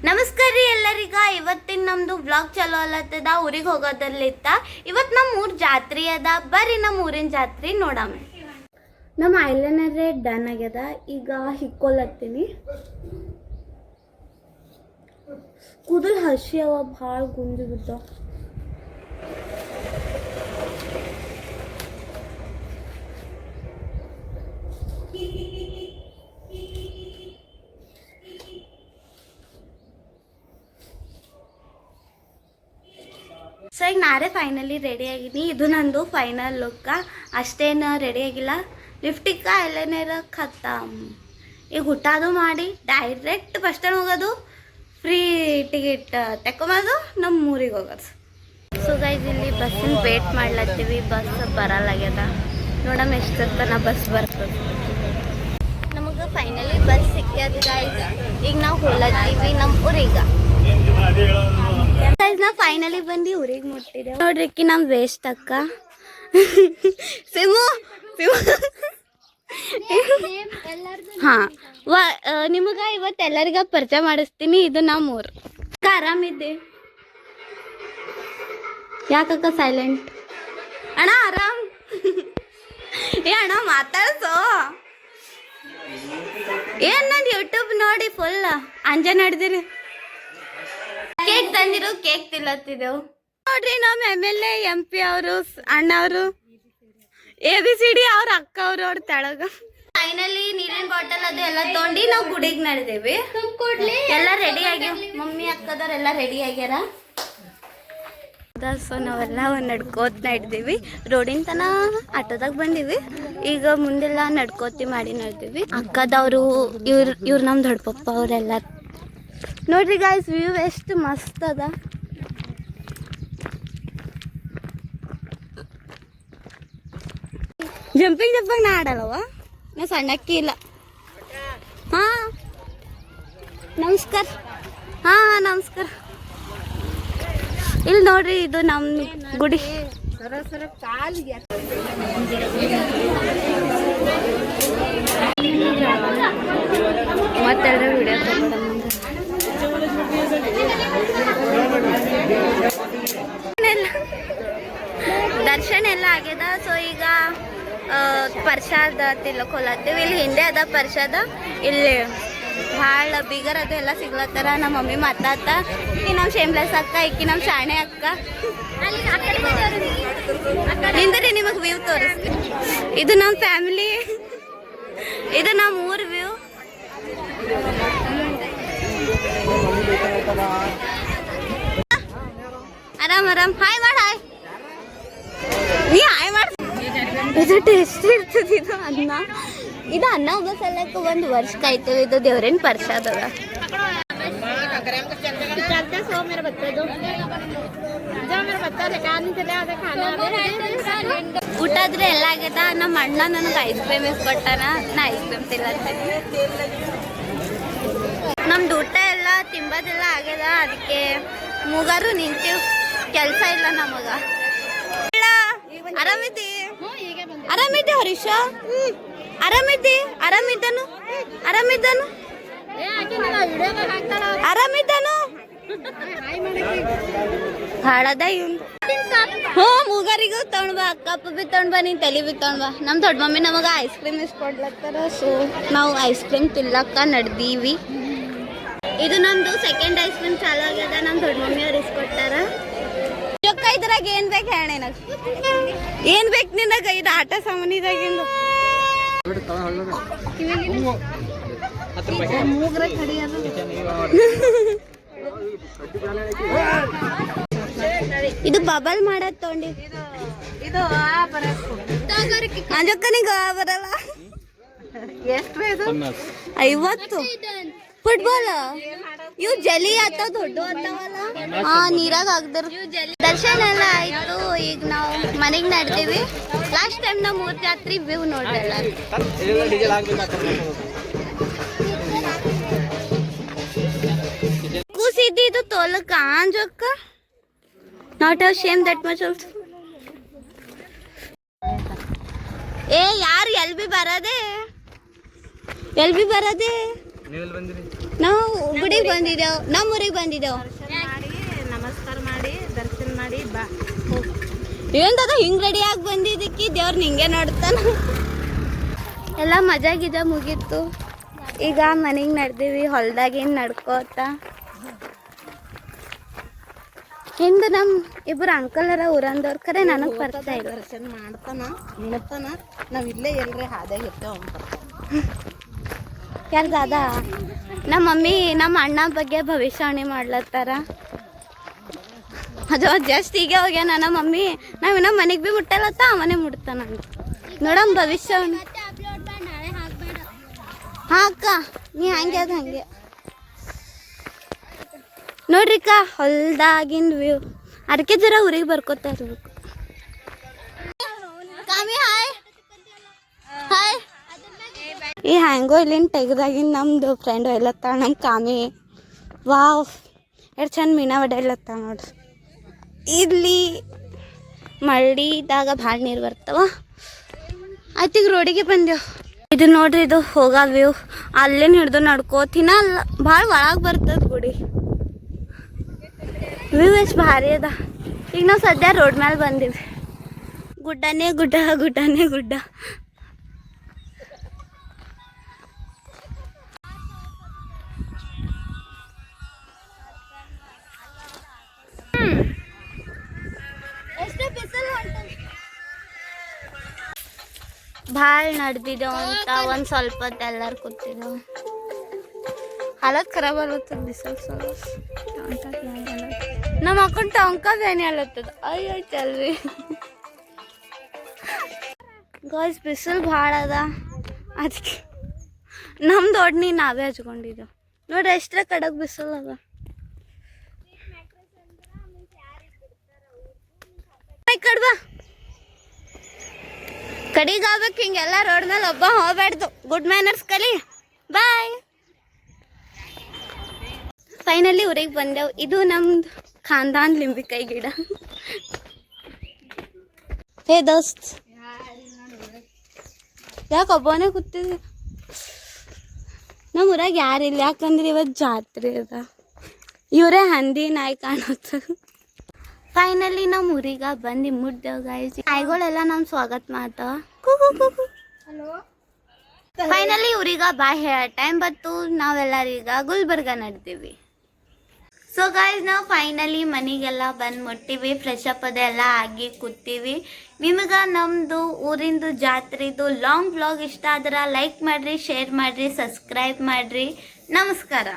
ನಮಸ್ಕಾರ ರೀ ಎಲ್ಲರಿಗ. ಇವತ್ತಿನ ನಮ್ದು ವ್ಲಾಗ್ ಚಲೋ ಅಲ್ಲತ್ತದ. ಊರಿಗೆ ಹೋಗೋದಲ್ಲಿತ್ತ. ಇವತ್ತು ನಮ್ಮ ಊರ್ ಜಾತ್ರೆ ಅದ. ಬರ್ರಿ ನಮ್ಮ ಊರಿನ ಜಾತ್ರೆ ನೋಡಾಮ. ನಮ್ಮ ಐಲೈನರೇ ಡನ್ ಆಗ್ಯದ. ಈಗ ಹಿಕ್ಕೊಲತ್ತೀನಿ. ಕೂದಲು ಹಸಿ ಅವ, ಭಾಳ ಗುಂಜು ಬಿದ್ದಾವ. ಸೊ ಈಗ ನಾರೇ ಫೈನಲಿ ರೆಡಿ ಆಗಿನಿ. ಇದು ನಂದು ಫೈನಲ್ ಲುಕ್ಕ. ಅಷ್ಟೇನು ರೆಡಿ ಆಗಿಲ್ಲ. ಲಿಫ್ಟಿಗೆ ಐಲೈನರ್ ಖತಮ್. ಈಗ ಊಟದು ಮಾಡಿ ಡೈರೆಕ್ಟ್ ಬಸ್ ಸ್ಟ್ಯಾಂಡ್ ಹೋಗೋದು, ಫ್ರೀ ಟಿಕೆಟ್ ತಕೊಂಬೋದು, ನಮ್ಮ ಊರಿಗೆ ಹೋಗೋದು. ಸೊ ಗೈಸ್ ಇಲ್ಲಿ ಬಸ್ಸಿನ ವೇಟ್ ಮಾಡ್ಲತ್ತೀವಿ. ಬಸ್ ಬರಲ್ಲಾಗ್ಯದ. ನೋಡಮ್ಮ ಎಷ್ಟೊತ್ತನ ಬಸ್ ಬರ್ತದೆ. ನಮಗೆ ಫೈನಲಿ ಬಸ್ ಸಿಕ್ಕ್ಯದ ಗೈಸ್. ಈಗ ನಾವು ಹೋಲತ್ತೀವಿ ನಮ್ಮ ಊರಿಗೆ. ನಾ ಫೈನಲಿ ಬಂದು ಊರಿಗೆ ಮುಟ್ಟಿದ್ದೇವೆ ನೋಡ್ರಿಕ್ಕಿ. ನಮ್ಮ ವೇಸ್ಟ್ ಅಕ್ಕ ಸಿಮು ಹಾ ನಿಮಗ ಇವತ್ತು ಎಲ್ಲರಿಗ ಪರಿಚಯ ಮಾಡಿಸ್ತೀನಿ. ಇದು ನಮ್ಮ ಊರು. ಆರಾಮಿದ್ದೆ? ಯಾಕಕ್ಕ ಸೈಲೆಂಟ್? ಅಣ್ಣ ಆರಾಮ್? ಏ ಅಣ್ಣ ಮಾತಾಡ್ಸೋ. ಏನ್ ನಂದು ಯೂಟ್ಯೂಬ್ ನೋಡಿ ಫುಲ್ ಅಂಜನ್ ಹಿಡ್ದಿರಿ. ಕೇಕ್ ತಂದಿರು, ಕೇಕ್ ತಿಲ್ಲತ್ತಿದ್ದೆವು ನೋಡ್ರಿ. ನಮ್ಮ MLA MP ಅವರು, ಅಣ್ಣ ಅವರು, ABCD ಅವ್ರ ಅಕ್ಕ ಅವರು, ಅವ್ರ ತೆಳಗ. ಫೈನಲಿ ನೀರಿನ ಬಾಟಲ್ ಅದು ಎಲ್ಲ ತೊಗೊಂಡು ನಾವು ಗುಡಿಗೆ ನಡೆದೇವಿ. ಎಲ್ಲ ರೆಡಿ ಆಗ್ಯಾವ. ಮಮ್ಮಿ ಅಕ್ಕದವ್ರೆಲ್ಲ ರೆಡಿ ಆಗ್ಯಾರ. ಸೊ ನಾವೆಲ್ಲ ನಡ್ಕೋತ ನಡೆದೀವಿ. ರೋಡಿನ ತನ ಆಟೋದಾಗ ಬಂದೀವಿ. ಈಗ ಮುಂದೆಲ್ಲ ನಡ್ಕೋತಿ ಮಾಡಿ ನಡೆದೀವಿ. ಅಕ್ಕದವರು ಇವ್ರು ನಮ್ಮ ದೊಡ್ಡಪ್ಪ ಅವರೆಲ್ಲ ನೋಡ್ರಿ ಗಾಯ್ಸ್. ವ್ಯೂ ಎಷ್ಟು ಮಸ್ತ್ ಅದ. ಜಂಪಿಂಗ್ ನಾ ಆಡಲ್ಲವ. ನಾ ಸಣ್ಣಕ್ಕಿ ಇಲ್ಲ. ಹಾ ನಮಸ್ಕಾರ. ಹಾ ನಮಸ್ಕಾರ. ಇಲ್ಲಿ ನೋಡ್ರಿ, ಇದು ನಮ್ಮ ಗುಡಿ. ಮತ್ತೆರಡು ವಿಡಿಯೋ ದರ್ಶನ ಎಲ್ಲ ಆಗ್ಯದ. ಸೊ ಈಗ ಪ್ರಸಾದ ತಿಳ್ಕೊಳತ್ತೀವಿ. ಇಲ್ಲಿ ಹಿಂದೆ ಅದ ಪ್ರಸಾದ. ಇಲ್ಲಿ ಭಾಳ ಬಿಗರ್ ಅದು ಎಲ್ಲ ಸಿಗ್ಲತ್ತಾರ. ನಮ್ಮ ಮಮ್ಮಿ ಮಾತಾಡ್ತ. ಈ ನಮ್ಮ ಶೇಮ್ಲೆಸ್ ಅಕ್ಕ, ಈಕಿ ನಮ್ಮ ಶಾಣೆ ಅಕ್ಕ. ನಿಂದ್ರಿ ನಿಮಗೆ ವ್ಯೂ ತೋರಿಸ್ತೀನಿ. ಇದು ನಮ್ಮ ಫ್ಯಾಮಿಲಿ. ಇದು ನಮ್ಮ ಊರ್ ವ್ಯೂ. ಆರಾಮ್ ಆರಾಮ್. ಹಾಯ್ ಮಾಡ. ಹಾಯ್ ನೀ ಹಾಯ್ ಮಾಡ. ಇದು ಟೇಸ್ಟ್ ಇರ್ತದೆ. ಇದು ಅನ್ನ. ಇದು ಅನ್ನ ಬಸಲಕ್ಕೆ 1 ವರ್ಷ ಕಾಯ್ತೇವೆ. ಇದು ದೇವ್ರೇನ್ ಪ್ರಸಾದ ಅದ. ಊಟದ್ರೆ ಎಲ್ಲ ಆಗ್ಯದ. ನಮ್ಮ ಅಣ್ಣ ನನಗೆ ಐಸ್ ಕ್ರೀಮ್ ಇಸ್ಕೊಟ್ಟಾನ. ನಾ ಐಸ್ ಕ್ರೀಮ್ ತಿನ್ನತ್ತೀನಿ. ನಮ್ದು ಊಟ ಎಲ್ಲ ತಿಂಬದೆಲ್ಲ ಆಗ್ಯದ. ಅದಕ್ಕೆ ಮೂಗಾರು ನಿಂತೀವಿ. ಕೆಲಸ ಇಲ್ಲ ನಮಗ. ಆರಾಮಿದ್ದಿ? ಆರಾಮಿದ್ದೆ ಹರೀಶ? ಆರಾಮಿದ್ದಿ? ಆರಾಮಿದ್ದನು? ಆರಾಮಿದ್ದನು? ಆರಾಮಿದ್ದನು? ಹಾಳದ ಇವ್ನು. ಹ್ಞೂ ಮೂಗಾರಿಗೂ ತಗೊಂಡ್ ಬಾ. ಕಪ್ ಬಿ ತಗೊಂಡ್ ಬಾ. ನೀನ್ ತಲೆ ಬಿ ತಗೊಂಡ್ ಬಾ. ನಮ್ಮ ದೊಡ್ಡ ಮಮ್ಮಿ ನಮಗ ಐಸ್ ಕ್ರೀಮ್ ಇಸ್ಕೊಡ್ಲತ್ತಾರ. ಸೊ ನಾವು ಐಸ್ ಕ್ರೀಮ್ ತಿನ್ಲಕ್ಕ ನಡ್ದೀವಿ. ಇದು ನಮ್ದು ಸೆಕೆಂಡ್ ಐಸ್ ಕ್ರೀಮ್ ಚಾಲು ಆಗ್ಯದ. ನಮ್ಮ ದೊಡ್ಡ ಮಮ್ಮಿ ಅವ್ರು ಇಸ್ಕೊಟ್ಟಾರ. ಚೊಕ್ಕ ಇದ್ರಾಗ ಏನ್ ಬೇಕು ಹೇಳ. ನಿನಗ ಏನ್ ಬೇಕು ನಿನಗ? ಇದು ಆಟ ಸಾಮಾನಿದಾಗಿಂದು. ಇದು ಬಬಲ್ ಮಾಡದ್ ತೊಗೊಂಡಿ. ಅಂಜಕ್ಕನಿಗ ಬರಲ್ಲ. ಎಷ್ಟು 50 ಫುಟ್ಬಾಲ್. ಇವು ಜಲಿ ಆತಾವ, ದೊಡ್ಡ ಆತಾವಲ್ಲ. ಹಾ ನೀರಾಗ ಹಾಕ್ದರು. ದರ್ಶನ ಎಲ್ಲ ಆಯ್ತು. ಈಗ ನಾವು ಮನೆಗೆ ನಡ್ತೀವಿ. ಲಾಸ್ಟ್ ಟೈಮ್ ನಮ್ಮ ಊರ್ ಜಾತ್ರೆ ವ್ಯೂ ನೋಡ್ರಲ್ಲ. ಕೂಸಿದ್ದು ತೋಲಕ್ಕ ಅಂಜಕ್ಕ. Not a shame that much also. ಏ ಯಾರು ಎಲ್ ಬಿ ಬರದೆ? ನಾವು ಗುಡಿಗೆ ಬಂದಿದ್ದೇವು, ನಮ್ಮ ಊರಿಗೆ ಬಂದಿದ್ದೇವು. ನಮಸ್ಕಾರ ಮಾಡಿ ದರ್ಶನ ಮಾಡಿ ಬಾ. ಏನದ ಹಿಂಗ್ ರೆಡಿ ಆಗಿ ಬಂದಿದ್ದಕ್ಕೆ ದೇವ್ರು ನಿಂಗೆ ನೋಡ್ತಾನ. ಎಲ್ಲ ಮಜಾಗಿದ ಮುಗೀತು. ಈಗ ಮನೆಗೆ ನಡೆದೀವಿ, ಹೊಲ್ದಾಗಿನ್ ನಡ್ಕೋತ. ಹಿಂದೆ ನಮ್ಮ ಇಬ್ಬರು ಅಂಕಲರ ಊರಂದವ್ರ ಕರೆ ನನಗೆ ಪರಿಚಯ ಇಲ್ಲ. ದರ್ಶನ ಮಾಡ್ತಾನ ನಾವ್ ಇಲ್ಲೇ ಎಲ್ರಿ ಹಾದಾಗ ಇರ್ತೇವ. ಯಾರ್ದಾದ ನಮ್ಮ ಮಮ್ಮಿ ನಮ್ಮ ಅಣ್ಣ ಬಗ್ಗೆ ಭವಿಷ್ಯವಾಣಿ ಮಾಡ್ಲತ್ತಾರ. ಅದು ಜಸ್ಟ್ ಈಗ ಹೋಗ್ಯಾನ ನಮ್ಮ ಮಮ್ಮಿ. ನಾವಿನ್ನ ಮನೆಗೆ ಭೀ ಮುಟ್ಟಲತ್ತ, ಮನೆ ಮುಟ್ತಾನ ನೋಡಮ್ ಭವಿಷ್ಯವಾಣಿ. ಹಾಂ ಅಕ್ಕ, ನೀ ಹಂಗೆ ಅದು ಹಂಗೆ ನೋಡ್ರಿಕ್ಕ ಹೊಲ್ದಾಗಿನ ವ್ಯೂ. ಅದಕ್ಕೆ ಜರ ಊರಿಗೆ ಬರ್ಕೋತ ಇರ್ಬೇಕು. Hi hi. ಈ ಹ್ಯಾಂಗೋ ಇಲ್ಲಿನ ತೆಗ್ದಾಗಿನ ನಮ್ಮದು ಫ್ರೆಂಡು ಎಲ್ಲತ್ತ ನಮ್ಮ ಕಾಮಿ. ವಾವ್, ಎಷ್ಟು ಚಂದ ಮೀನಾ ಹೊಡೆಯಲ್ಲತ್ತ ನೋಡ್ರಿ. ಇಲ್ಲಿ ಮಳ್ಳಿದಾಗ ಭಾಳ ನೀರು ಬರ್ತಾವ. ಆಯ್ತು ಈಗ ರೋಡಿಗೆ ಬಂದೆವು. ಇದು ನೋಡ್ರಿ, ಇದು ಹೋಗೋ ವ್ಯೂ. ಅಲ್ಲೇನು ಹಿಡ್ದು ನಡ್ಕೋತಿನ ಅಲ್ಲ, ಭಾಳ ಒಳಗೆ ಬರ್ತದೆ ಗುಡಿ. ವ್ಯೂ ಎಷ್ಟು ಭಾರಿ ಅದ. ಈಗ ನಾವು ಸದ್ಯ ರೋಡ್ ಮೇಲೆ ಬಂದೀವಿ. ಗುಡ್ಡನೇ ಗುಡ್ಡ, ಗುಡ್ಡನೇ ಗುಡ್ಡ. ಭಾಳ ನಡೆದಿದ್ದೆವು ಅಂತ ಒಂದು ಸ್ವಲ್ಪ ಹೊತ್ತು ಎಲ್ಲರೂ ಕೂತಿದ್ದೆವು. ಹಾಲತ್ ಖರಾಬ್ ಅಲ್ಲತ್ತದ ಬಿಸಿಲು ಸ್ವಲ್ಪ. ನಮ್ಮ ಅಕ್ಕನ ಟೊಂಕ ಬೇನೆ ಅಲ್ಲತ್ತದ. ಅಯ್ಯೋ ಚಲ್ರಿ ಗಾಯ್ಸ್, ಬಿಸಿಲು ಭಾಳ ಅದ. ಅದಕ್ಕೆ ನಮ್ದು ಒಡ್ನಿ ನಾವೇ ಹಚ್ಕೊಂಡಿದ್ದೆವು. ನೋಡ್ರಿ ಎಷ್ಟರ ಕಡಕ್ ಬಿಸಿಲು ಅದ. ಕಡ್ಬಾ ಕಡಿಗಾಗ್ಬೇಕು. ಹಿಂಗೆಲ್ಲ ರೋಡ್ ಮೇಲೆ ಒಬ್ಬ ಹೋಗ್ಬಾರ್ದು. ಗುಡ್ ಮ್ಯಾನರ್ಸ್ ಕಲಿ. ಬಾಯ್. ಫೈನಲಿ ಊರಿಗೆ ಬಂದೆವು. ಇದು ನಮ್ದು ಖಾನ್ದಾನ್ ಲಿಂಬಿಕಾಯಿ ಗಿಡ. ಹೇ ದೋಸ್ತ್, ಯಾಕೆ ಒಬ್ಬನೇ ಕೂತಿದ್ವಿ? ನಮ್ಮ ಊರಾಗ ಯಾರಿಲ್ಲ, ಯಾಕಂದ್ರೆ ಇವತ್ತು ಜಾತ್ರೆ ಅದ. ಇವರೇ ಹಂದಿ ನಾಯಿ ಕಾಣುತ್ತ. ಫೈನಲಿ ನಮ್ಮ ಊರಿಗೆ ಬಂದು ಮುಟ್ದೇವು ಗಾಯ್ಸ್. ನಾಯಿಗಳೆಲ್ಲ ನಮ್ಮ ಸ್ವಾಗತ ಮಾಡ್ತಾವ. ಫೈನಲಿ ಊರಿಗೆ ಬಾ ಹೇಳ ಟೈಮ್ ಬತ್ತು. ನಾವೆಲ್ಲರೀಗ ಗುಲ್ಬರ್ಗ ನಡ್ತೀವಿ. ಸೊ ಗಾಯ್ಸ್, ನಾವು ಫೈನಲಿ ಮನೆಗೆಲ್ಲ ಬಂದು ಮುಟ್ಟಿವಿ. ಫ್ರೆಶ್ ಅಪ್ ಅದೆಲ್ಲ ಆಗಿ ಕೂತೀವಿ. ನಿಮಗೆ ನಮ್ಮದು ಊರಿಂದು ಜಾತ್ರೆದು ಲಾಂಗ್ ವ್ಲಾಗ್ ಇಷ್ಟ ಆದ್ರೆ ಲೈಕ್ ಮಾಡಿರಿ, ಶೇರ್ ಮಾಡಿರಿ, ಸಬ್ಸ್ಕ್ರೈಬ್ ಮಾಡಿರಿ. ನಮಸ್ಕಾರ.